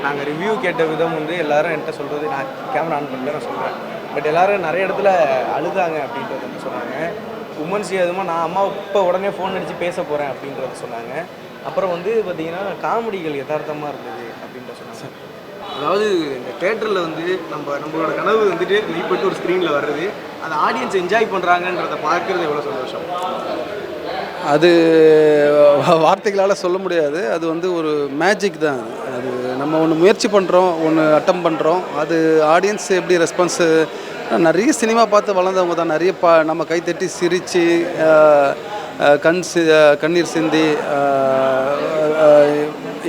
நாங்கள் ரிவ்யூ கேட்ட விதம் வந்து எல்லோரும் என்கிட்ட சொல்கிறது, நான் கேமரா ஆன் பண்ணல நான் சொல்கிறேன், பட் எல்லோரும் நிறைய இடத்துல அழுதாங்க அப்படின்றத வந்து சொன்னாங்க. உமன்ஸ் அதுமாக நான் அம்மா இப்போ உடனே ஃபோன் அடித்து பேச போகிறேன் அப்படின்றத சொன்னாங்க. அப்புறம் வந்து பார்த்திங்கன்னா காமெடிகள் யதார்த்தமாக இருந்தது அப்படின்ற சொன்னாங்க. அதாவது இந்த தேட்டரில் வந்து நம்மளோட கனவு வந்துட்டு மெய்ப்பட்டு ஒரு ஸ்க்ரீனில் வர்றது, அதை ஆடியன்ஸ் என்ஜாய் பண்ணுறாங்கன்றதை பார்க்குறது எவ்வளோ சந்தோஷம். அது வார்த்தைகளால் சொல்ல முடியாது. அது வந்து ஒரு மேஜிக் தான். அது நம்ம ஒன்று முயற்சி பண்ணுறோம், ஒன்று அட்டம் பண்ணுறோம், அது ஆடியன்ஸ் எப்படி ரெஸ்பான்ஸு. நிறைய சினிமா பார்த்து வளர்ந்தவங்க தான். நிறைய நம்ம கைத்தட்டி சிரித்து கண்ணீர் சிந்தி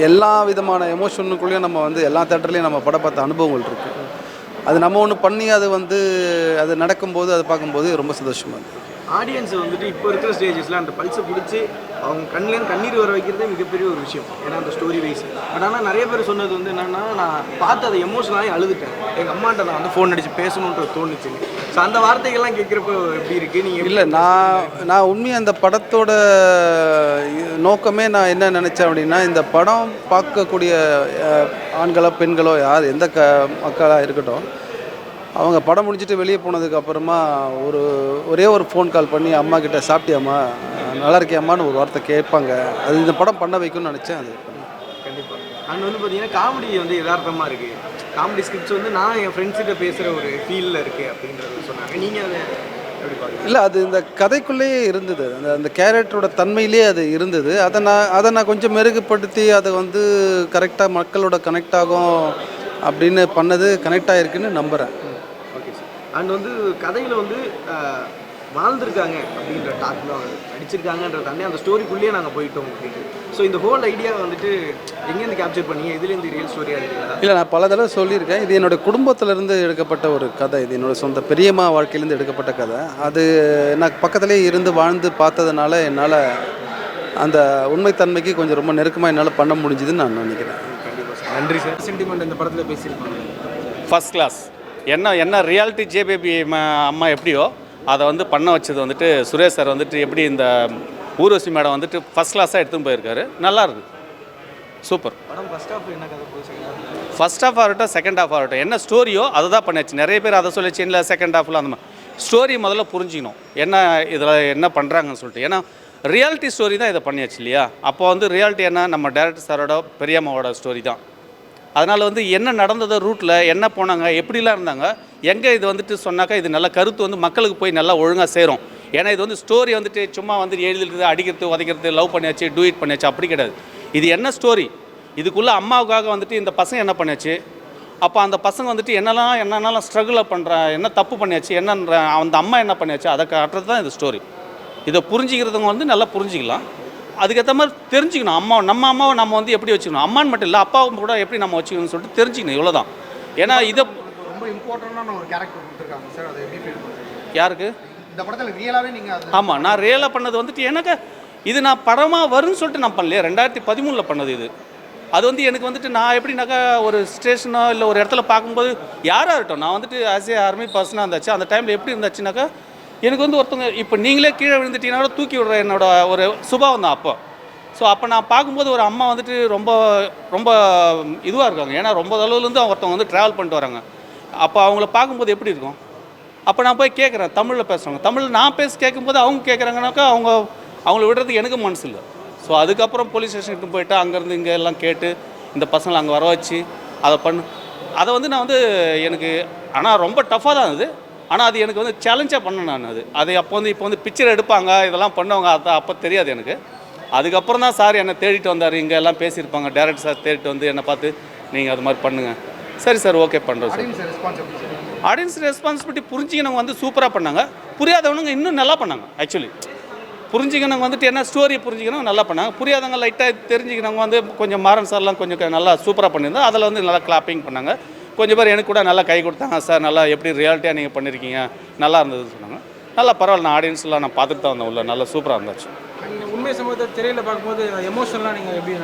எல்லா விதமான எமோஷனுக்குள்ளேயும் நம்ம வந்து எல்லா தேட்டர்லேயும் நம்ம படம் பார்த்த அனுபவங்கள் இருக்குது. அது நம்ம ஒன்று பண்ணி அது நடக்கும்போது அதை பார்க்கும்போது ரொம்ப சந்தோஷமாக இருக்குது. ஆடியன்ஸ் வந்துட்டு இப்போ இருக்கிற ஸ்டேஜஸில் அந்த பல்ஸை பிடிச்சி அவங்க கண்ணிலேருந்து கண்ணீர் வர வைக்கிறதே மிகப்பெரிய ஒரு விஷயம். ஏன்னா அந்த ஸ்டோரி வைஸ். பட் ஆனால் நிறைய பேர் சொன்னது வந்து என்னென்னா, நான் பார்த்து அதை எமோஷனலாகி அழுதுட்டேன், எங்கள் அம்மாட்ட நான் வந்து ஃபோன் அடித்து பேசணுன்றது தோணுச்சு. ஸோ அந்த வார்த்தைகள்லாம் கேட்குறப்போ எப்படி இருக்குது நீங்கள்? இல்லை, நான் உண்மையாக அந்த படத்தோட நோக்கமே நான் என்ன நினச்சேன் அப்படின்னா, இந்த படம் பார்க்கக்கூடிய ஆண்களோ பெண்களோ யார் எந்த மக்களாக இருக்கட்டும், அவங்க படம் முடிச்சுட்டு வெளியே போனதுக்கப்புறமா ஒரே ஒரு ஃபோன் கால் பண்ணி அம்மா கிட்ட சாப்பிட்டியாம்மா, நல்லா இருக்கியாம்மான்னு ஒரு வார்த்தை கேட்பாங்க. அது இந்த படம் பண்ண வைக்கும்னு நினச்சேன். அது கண்டிப்பாக. அண்ட் வந்து பார்த்தீங்கன்னா காமெடி வந்து யதார்த்தமாக இருக்குது. காமெடி ஸ்கிரிப்ட்ஸ் வந்து நான் என் ஃப்ரெண்ட்ஸ்கிட்ட பேசுகிற ஒரு ஃபீலில் இருக்குது அப்படின்றது சொன்னாங்க. நீங்கள் அதை எப்படி பார்க்குறீங்க? இல்லை, அது இந்த கதைக்குள்ளேயே இருந்தது. அந்த கேரக்டரோட தன்மையிலே அது இருந்தது. அதை நான் கொஞ்சம் மெருகுப்படுத்தி அதை வந்து கரெக்டாக மக்களோட கனெக்ட் ஆகும் அப்படின்னு பண்ணது கனெக்ட் ஆகிருக்குன்னு நம்புகிறேன். அண்ட் வந்து கதையில் வந்து வாழ்ந்துருக்காங்க அப்படின்ற டாக்லாம் நடிச்சிருக்காங்கன்ற தண்ணி அந்த ஸ்டோரிக்குள்ளேயே நாங்கள் போயிட்டோம் அப்படின்னு. ஸோ இந்த ஹோல் ஐடியா வந்துட்டு எங்கேருந்து கேப்சர் பண்ணீங்க? இதுலேருந்து ரியல் ஸ்டோரியாக இருக்குங்களா? இல்லை, நான் பல தடவை சொல்லியிருக்கேன். இது என்னோடய குடும்பத்திலேருந்து எடுக்கப்பட்ட ஒரு கதை. இது என்னோடய சொந்த பெரியம்மா வாழ்க்கையிலேருந்து எடுக்கப்பட்ட கதை. அது நான் பக்கத்துலேயே இருந்து வாழ்ந்து பார்த்ததுனால என்னால் அந்த உண்மைத்தன்மைக்கு கொஞ்சம் ரொம்ப நெருக்கமாக என்னால் பண்ண முடிஞ்சுதுன்னு நான் நினைக்கிறேன். கண்டிப்பாக சார். நன்றி சார். சென்டிமெண்ட் இந்த படத்தில் பேசியிருப்பாங்க. First class. என்ன ரியாலிட்டி ஜேபேபி அம்மா எப்படியோ அதை வந்து பண்ண வச்சது வந்துட்டு சுரேஷ் சார் வந்துட்டு எப்படி இந்த ஊர்வசி மேடம் வந்துட்டு ஃபஸ்ட் கிளாஸாக எடுத்துன்னு போயிருக்காரு. நல்லா இருக்குது, சூப்பர். படம் ஃபஸ்ட் ஹாஃப் என்ன கதை போய் ஃபஸ்ட் ஹாஃப் ஆகட்டும் செகண்ட் ஹாஃப் ஆகட்டும், என்ன ஸ்டோரியோ அதை தான் பண்ணியாச்சு. நிறைய பேர் அதை சொல்லிச்சு, இல்லை செகண்ட் ஹாஃபில் அந்த மாதிரி ஸ்டோரி முதல்ல புரிஞ்சிக்கணும், என்ன இதில் என்ன பண்ணுறாங்கன்னு சொல்லிட்டு. ஏன்னா ரியாலிட்டி ஸ்டோரி தான் இதை பண்ணியாச்சு இல்லையா. அப்போ வந்து ரியாலிட்டி என்ன, நம்ம டேரக்டர் சாரோட பெரியம்மாவோட ஸ்டோரி தான். அதனால் வந்து என்ன நடந்தது, ரூட்டில் என்ன போனாங்க, எப்படிலாம் இருந்தாங்க, எங்கே இது வந்துட்டு சொன்னாக்கா இது நல்ல கருத்து வந்து மக்களுக்கு போய் நல்லா ஒழுங்காக சேரும். ஏன்னா இது வந்து ஸ்டோரி வந்துட்டு சும்மா வந்து எழுதிக்கிறது, அடிக்கிறது, உதைக்கிறது, லவ் பண்ணியாச்சு, டூ இட் பண்ணியாச்சு, அப்படி கிடையாது. இது என்ன ஸ்டோரி, இதுக்குள்ளே அம்மாவுக்காக வந்துட்டு இந்த பசங்க என்ன பண்ணியாச்சு, அப்போ அந்த பசங்க வந்துட்டு என்னென்னலாம் ஸ்ட்ரகிள் பண்ணுறேன், என்ன தப்பு பண்ணியாச்சு, என்னன்ற அந்த அம்மா என்ன பண்ணியாச்சு, அதை காட்டுறது தான் இந்த ஸ்டோரி. இதை புரிஞ்சிக்கிறதுங்க வந்து நல்லா புரிஞ்சிக்கலாம். அதுக்கேற்ற மாதிரி தெரிஞ்சுக்கணும். நம்ம அம்மாவை நம்ம வந்து எப்படி வச்சுக்கணும், அம்மான்னு மட்டும் இல்லை அப்பாவும் கூட எப்படி நம்ம வச்சுக்கணும்னு சொல்லிட்டு தெரிஞ்சுக்கணும், இவ்வளோதான். ஏன்னா இதை ரொம்ப இம்பார்ட்டண்டான ஒரு கேரக்டர் கொடுத்துருக்காங்க சார். அதை எப்படி ஃபீல் பண்ணுறீங்க? யாருக்கு இந்த படத்தில் ரியலாகவே நீங்கள்? ஆமாம், நான் ரியலாக பண்ணது வந்துட்டு எனக்கு இது நான் படமாக வரும்னு சொல்லிட்டு நான் பண்ணலையே. 2013 பண்ணது இது. அது வந்து எனக்கு வந்துட்டு நான் எப்படின்னாக்கா ஒரு ஸ்டேஷனோ இல்லை ஒரு இடத்துல பார்க்கும்போது யாராக இருக்கட்டும், நான் வந்துட்டு ஆஸ் ஏ ஆர்மி பர்சனாக இருந்தாச்சு. அந்த டைமில் எப்படி இருந்துச்சுனாக்கா, எனக்கு வந்து ஒருத்தவங்க இப்போ நீங்களே கீழே விழுந்துட்டீங்கன்னா தூக்கி விடுற என்னோட ஒரு சுபாவம் தான் அப்போ. ஸோ அப்போ நான் பார்க்கும்போது ஒரு அம்மா வந்துட்டு ரொம்ப ரொம்ப இதுவாக இருக்காங்க. ஏன்னா ரொம்ப அளவுலேருந்து ஒருத்தவங்க வந்து ட்ராவல் பண்ணிட்டு வராங்க. அப்போ அவங்கள பார்க்கும்போது எப்படி இருக்கும். அப்போ நான் போய் கேட்குறேன், தமிழில் பேசுகிறாங்க, தமிழில் நான் கேட்கும்போது அவங்க கேட்குறாங்கனாக்கா அவங்கள விடுறதுக்கு எனக்கு மனசு இல்லை. ஸோ அதுக்கப்புறம் போலீஸ் ஸ்டேஷனுக்கு போய்ட்டு அங்கேருந்து இங்கே எல்லாம் கேட்டு இந்த பசங்களை அங்கே வர வச்சு அதை வந்து நான் வந்து எனக்கு ஆனால் ரொம்ப டஃப்பாக தான் இருந்தது. ஆனால் அது எனக்கு வந்து சேலஞ்சாக பண்ணேன் நான். அது இப்போ வந்து பிக்சர் எடுப்பாங்க, இதெல்லாம் பண்ணுவாங்க, அப்போ தெரியாது எனக்கு. அதுக்கப்புறம் தான் சார் என்னை தேடிட்டு வந்தார். இங்கே எல்லாம் பேசியிருப்பாங்க, டேரக்டர் சார் தேடிட்டு வந்து என்னை பார்த்து நீங்கள் அது மாதிரி பண்ணுங்கள். சரி சார், ஓகே பண்ணுறோம் சார். ஆடியன்ஸ் ரெஸ்பான்சிபிலிட்டி புரிஞ்சிக்கணவங்க வந்து சூப்பராக பண்ணாங்க. புரியாதவனுங்க இன்னும் நல்லா பண்ணாங்க. ஆக்சுவலி புரிஞ்சிக்கணவங்க வந்துட்டு என்ன ஸ்டோரி புரிஞ்சிக்கணும் நல்லா பண்ணாங்க. புரியாதவங்க லைட்டாக தெரிஞ்சுக்கணவங்க வந்து கொஞ்சம் மாறன் சார்லாம் கொஞ்சம் நல்லா சூப்பராக பண்ணியிருந்தோம். அதில் வந்து நல்லா கிளாப்பிங் பண்ணாங்க. கொஞ்சம் பேர் எனக்கு கூட நல்லா கை கொடுத்தாங்க, சார் நல்லா எப்படி ரியாலிட்டியாக நீங்கள் பண்ணியிருக்கீங்க, நல்லா இருந்ததுன்னு சொன்னாங்க. நல்லா பரவாயில்ல, நான் ஆடியன்ஸ்லாம் நான் பார்த்துட்டு தான் வந்தேன் உள்ள, நல்லா சூப்பராக இருந்துச்சு. உண்மை சம்பவத்தை திரையில் பார்க்கும்போது எமோஷனலாக நீங்கள் எப்படி?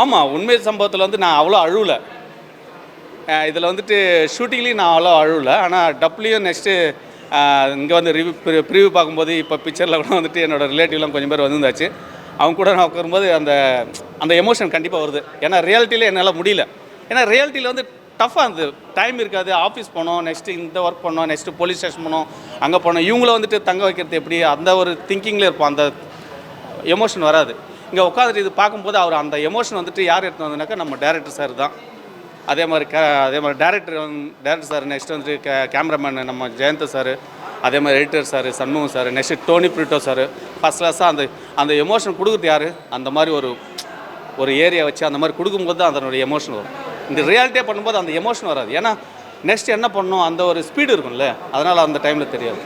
ஆமாம், உண்மை சம்பவத்தில் வந்து நான் அவ்வளோ அழுவலை. இதில் வந்துட்டு ஷூட்டிங்லேயும் நான் அவ்வளோ அழுவலை. ஆனால் டப்லேயும் நெக்ஸ்ட்டு இங்கே வந்து ப்ரிவ்யூ பார்க்கும்போது இப்போ பிக்சரில் கூட வந்துட்டு என்னோடய ரிலேட்டிவ்லாம் கொஞ்சம் பேர் வந்துருந்தாச்சு. அவங்க கூட நான் உட்காரும்போது அந்த எமோஷன் கண்டிப்பாக வருது. ஏன்னா ரியாலிட்டியில் என்னால் முடியல. ஏன்னா ரியாலிட்டியில் வந்து டஃப்பாக இருந்தது. டைம் இருக்காது, ஆஃபீஸ் போனோம், நெக்ஸ்ட்டு இந்த ஒர்க் பண்ணோம், நெக்ஸ்ட்டு போலீஸ் ஸ்டேஷன் போனோம், அங்கே போனோம், இவங்கள வந்துட்டு தங்க வைக்கிறது எப்படி, அந்த ஒரு திங்கிங்கில் இருப்போம். அந்த எமோஷன் வராது. இங்கே உட்காந்துட்டு இது பார்க்கும்போது அவர் அந்த எமோஷன் வந்துட்டு யார் எடுத்து வந்ததுனாக்கா நம்ம டேரக்டர் சார் தான். அதே மாதிரி டேரக்டர் சார், நெக்ஸ்ட் வந்துட்டு கேமராமேன் நம்ம ஜெயந்த சார், அதே மாதிரி editor sir Shanmugam sir, next Tony Britto sir. First கிளாஸாக அந்த எமோஷன் கொடுக்குறது யார், அந்த மாதிரி ஒரு ஏரியா வச்சு அந்த மாதிரி கொடுக்கும்போது தான் அதனுடைய எமோஷன் வரும். இந்த ரியாலிட்டியாக பண்ணும்போது அந்த எமோஷன் வராது. ஏன்னா நெக்ஸ்ட் என்ன பண்ணணும் அந்த ஒரு ஸ்பீடு இருக்கும்ல, அதனால் அந்த டைமில் தெரியாது.